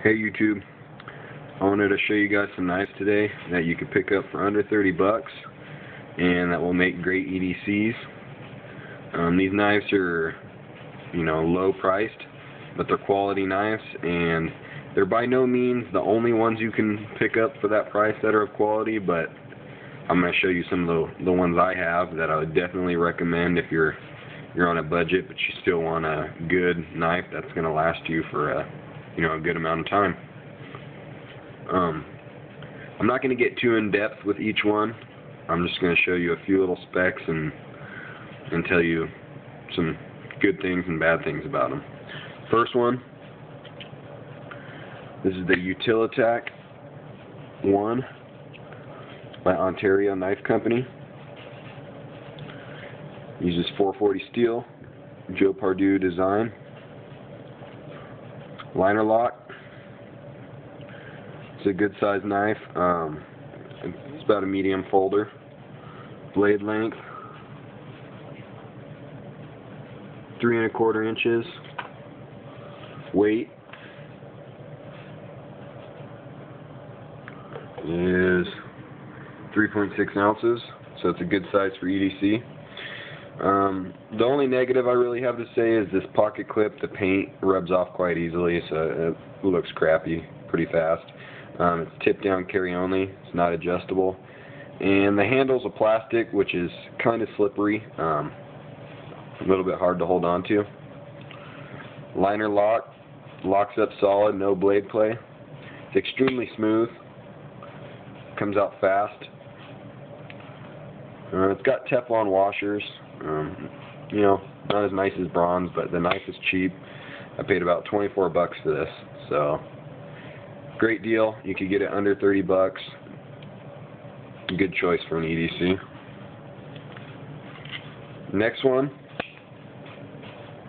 Hey YouTube, I wanted to show you guys some knives today that you can pick up for under 30 bucks and that will make great EDCs. These knives are, low priced, but they're quality knives, and they're by no means the only ones you can pick up for that price that are of quality, but I'm going to show you some of the ones I have that I would definitely recommend if you're on a budget but you still want a good knife that's going to last you for a good amount of time. I'm not going to get too in depth with each one. I'm just going to show you a few little specs and tell you some good things and bad things about them. First one, this is the Utilitac 1 by Ontario Knife Company. Uses 440 steel, Joe Pardue design. Liner lock. It's a good sized knife. It's about a medium folder. Blade length 3 1/4 inches. Weight is 3.6 ounces, so it's a good size for EDC. The only negative I really have to say is this pocket clip. The paint rubs off quite easily, so it looks crappy pretty fast. It's tip down carry only. It's not adjustable, and the handle's a plastic, which is kind of slippery, a little bit hard to hold on to. Liner lock, locks up solid, no blade play. It's extremely smooth, comes out fast. It's got Teflon washers. Not as nice as bronze, but the knife is cheap. I paid about 24 bucks for this, so great deal. You could get it under 30 bucks. Good choice for an EDC. Next one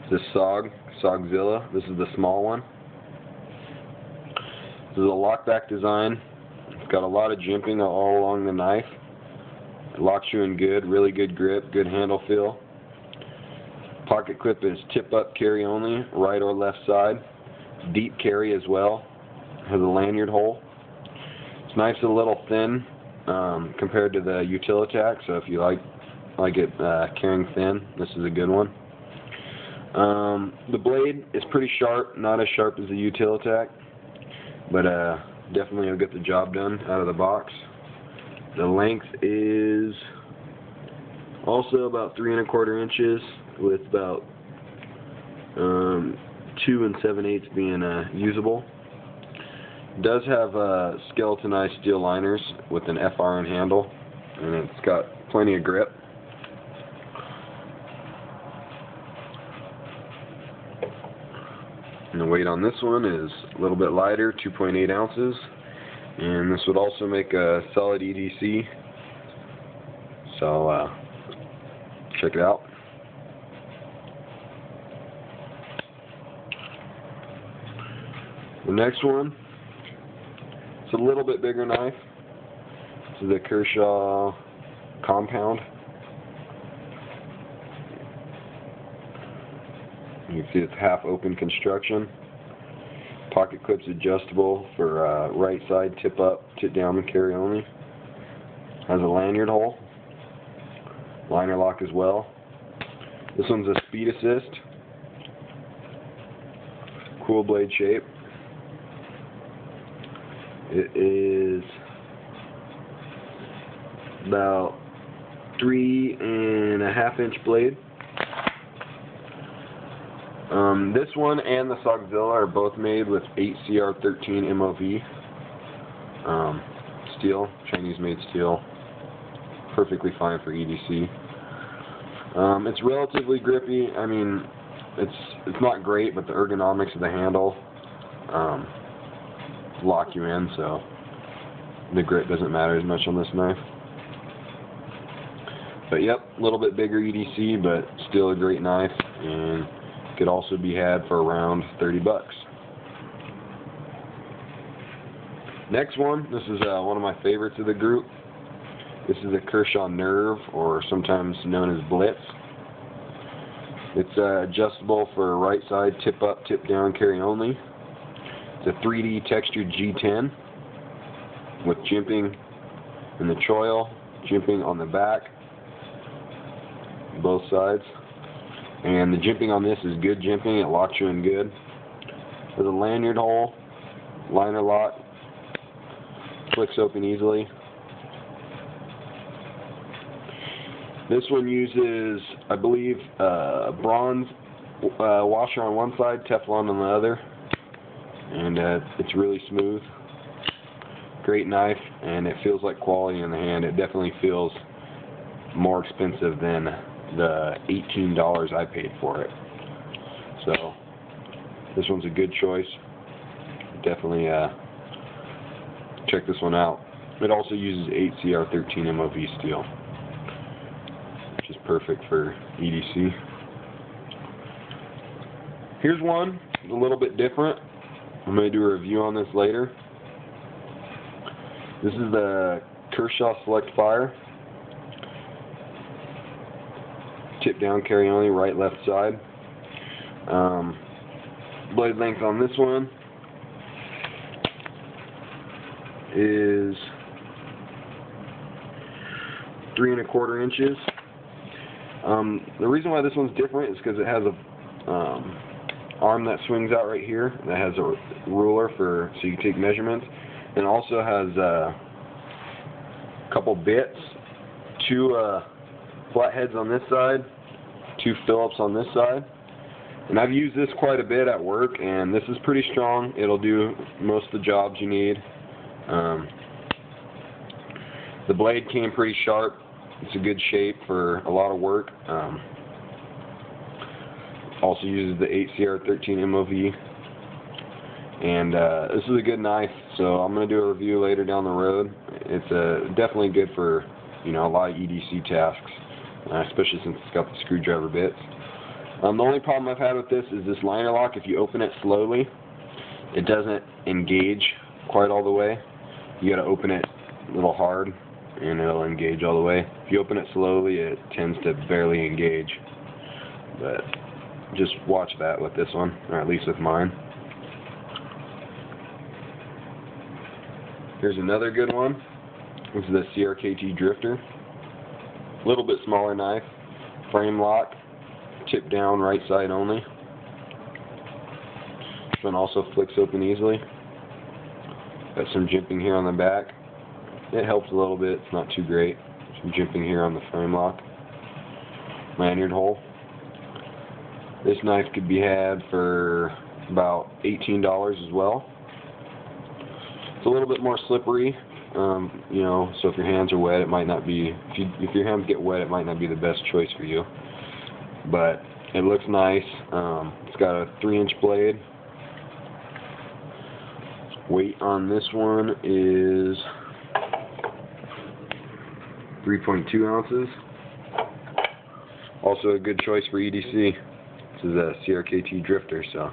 is the SOG Sogzilla. This is the small one. This is a lockback design. It's got a lot of jimping all along the knife. It locks you in good, really good grip, good handle feel. Pocket clip is tip up carry only, right or left side. Deep carry as well. Has a lanyard hole. This knife's a little thin compared to the Utilitac, so if you like it carrying thin, this is a good one. The blade is pretty sharp, not as sharp as the Utilitac, but definitely will get the job done out of the box. The length is also about 3 1/4 inches, with about 2 7/8 being usable. It does have skeletonized steel liners with an FRN handle, and it's got plenty of grip. And the weight on this one is a little bit lighter, 2.8 ounces. And this would also make a solid EDC, so check it out. The next one, it's a little bit bigger knife. This is the Kershaw Compound. You can see it's half open construction. Pocket clip's adjustable for right side, tip up, tip down, and carry only. Has a lanyard hole. Liner lock as well. This one's a speed assist. Cool blade shape. It is about 3 1/2 inch blade. This one and the Sogzilla are both made with 8CR13 MOV steel, Chinese-made steel. Perfectly fine for EDC. It's relatively grippy. I mean, it's not great, but the ergonomics of the handle lock you in, so the grip doesn't matter as much on this knife. But yep, a little bit bigger EDC, but still a great knife, and could also be had for around 30 bucks. Next one, this is one of my favorites of the group. This is a Kershaw Nerve, or sometimes known as Blitz. It's adjustable for right side, tip up, tip down, carry only. It's a 3D textured G10 with jimping in the choil, jimping on the back, both sides. And the jimping on this is good jimping, it locks you in good. There's a lanyard hole, liner lock, flicks open easily. This one uses, I believe, bronze washer on one side, Teflon on the other, and it's really smooth. Great knife, and it feels like quality in the hand. It definitely feels more expensive than the $18 I paid for it. So this one's a good choice. Definitely check this one out. It also uses 8 CR13 MOV steel, which is perfect for EDC. Here's one a little bit different. I'm going to do a review on this later. This is the Kershaw Select Fire. Tip down, carry only, right, left side. Blade length on this one is 3 1/4 inches. The reason why this one's different is because it has a arm that swings out right here that has a ruler for so you can take measurements, and also has a couple bits, 2 flatheads on this side, 2 Phillips on this side. And I've used this quite a bit at work, and this is pretty strong. It'll do most of the jobs you need. The blade came pretty sharp. It's a good shape for a lot of work. Also uses the 8 CR13 MOV. And this is a good knife, so I'm going to do a review later down the road. It's definitely good for, you know, a lot of EDC tasks, especially since it's got the screwdriver bits. The only problem I've had with this is this liner lock. If you open it slowly, it doesn't engage quite all the way. You got to open it a little hard, and it'll engage all the way. If you open it slowly, it tends to barely engage. But just watch that with this one, or at least with mine. Here's another good one. This is the CRKT Drifter. A little bit smaller knife, frame lock, tip down, right side only. This one also flicks open easily. Got some jimping here on the back. It helps a little bit, it's not too great. Some jimping here on the frame lock. Lanyard hole. This knife could be had for about $18 as well. It's a little bit more slippery, you know, so if your hands are wet, it might not be, if your hands get wet, it might not be the best choice for you. But it looks nice. It's got a 3-inch blade. Weight on this one is 3.2 ounces. Also a good choice for EDC. This is a CRKT Drifter, so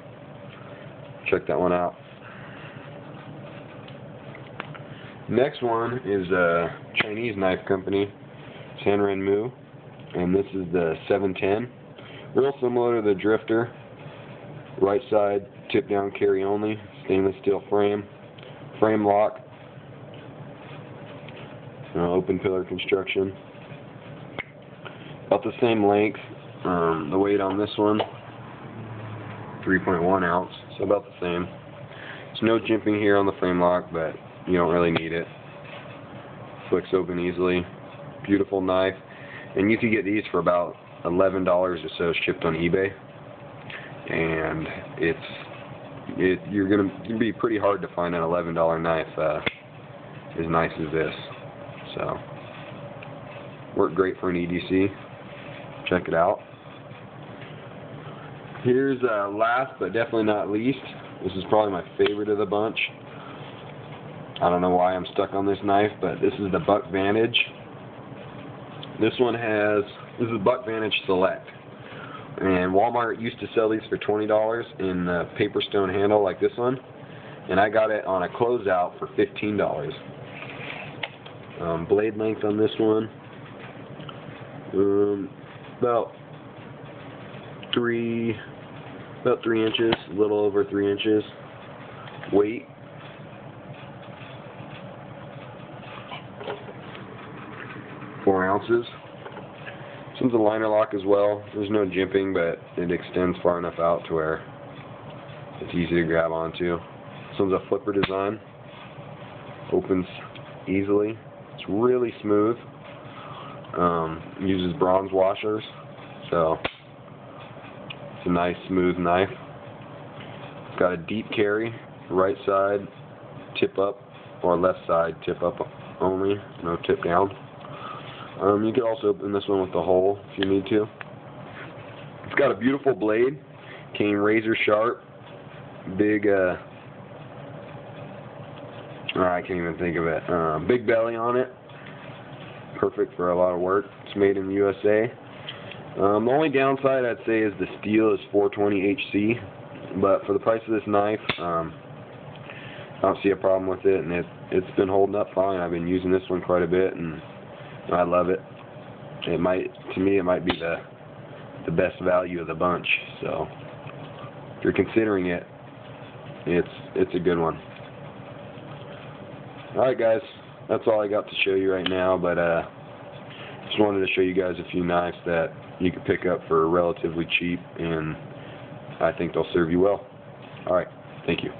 check that one out. Next one is a Chinese knife company. It's Ren Mu, and this is the 710. Real similar to the Drifter. Right side, tip down, carry only. Stainless steel frame. Frame lock. Open pillar construction. About the same length. The weight on this one, 3.1 ounce, so about the same. There's no jimping here on the frame lock, but you don't really need it. Flicks open easily. Beautiful knife. And you can get these for about $11 or so shipped on eBay. And you're gonna be pretty hard to find an $11 knife as nice as this. So work great for an EDC. Check it out. Here's last but definitely not least. This is probably my favorite of the bunch. I don't know why I'm stuck on this knife, but this is the Buck Vantage. This is Buck Vantage Select. And Walmart used to sell these for $20 in a paper stone handle like this one. And I got it on a closeout for $15. Blade length on this one, about 3 inches, a little over 3 inches. weight. Four ounces. This one's a liner lock as well. There's no jimping, but it extends far enough out to where it's easy to grab onto. This one's a flipper design. Opens easily. It's really smooth. Uses bronze washers, so it's a nice smooth knife. It's got a deep carry, right side tip up, or left side tip up only, no tip down. You could also open this one with the hole if you need to. It's got a beautiful blade, came razor sharp, big, I can't even think of it, big belly on it, perfect for a lot of work. It's made in the USA. The only downside I'd say is the steel is 420 HC, but for the price of this knife, I don't see a problem with it, and it's been holding up fine. I've been using this one quite a bit, and I love it. To me, it might be the best value of the bunch. So, if you're considering it, it's a good one. All right, guys, that's all I got to show you right now. But just wanted to show you guys a few knives that you can pick up for relatively cheap, and I think they'll serve you well. All right, thank you.